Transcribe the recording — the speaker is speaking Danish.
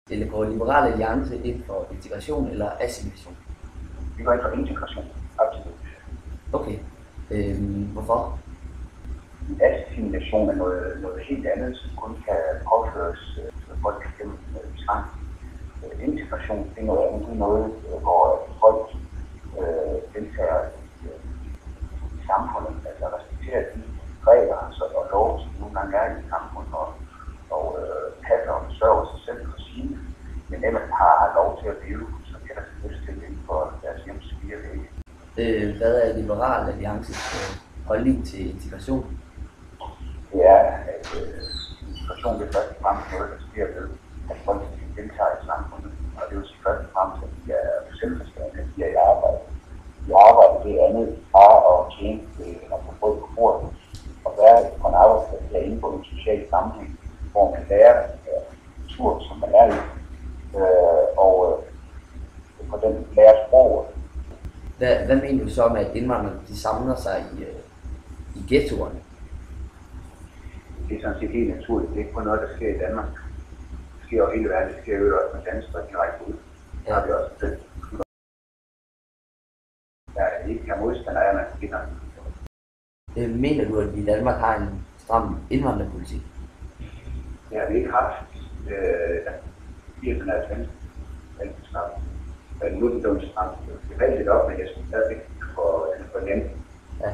Eller går Liberal Alliance ind for integration eller assimilation? Vi går ind for integration, absolut. Okay. Hvorfor? Assimilation er noget helt andet, som kun kan påføres folk gennem tvang. Integration det er noget andet, noget hvor folk deltager i samfundet, altså respekterer de regler og lov, som nogle gange er i samfundet, og passer og forsørger sig selv for sine, men ellers har lov til at leve, som de ellers har lyst til inden for deres hjems fire vægge. Hvad er Liberal Alliances holdning til integration? Det er, at integration er først og fremmest noget, der sker ved, at folk deltager i samfundet, og det vil sige først og fremmest, at de er selvforstående, at de er i arbejde. I arbejde det er andet bare at tjene og få brød på bordet, og være på en arbejdsplads, der indgå i en social sammenhæng, hvor man lærer kultur, som man er i, og på den lærer sproget. Hvad mener du så med, at indvandrere de samler sig i ghettoerne? Det er sådan set helt naturligt. Det er ikke kun noget, der sker i Danmark. Det sker over hele verden. Det sker jo også med danskere direkte ud. Det har vi også selv. Der er ikke her modstander af, at man finder. Mener du, at vi i Danmark har en stram indvandrerpolitik? Det har vi ikke haft. 80'erne er svensk. Nu er det dumt stramt. Det er rigtig op, men jeg synes stadigvæk for nemt. Ja.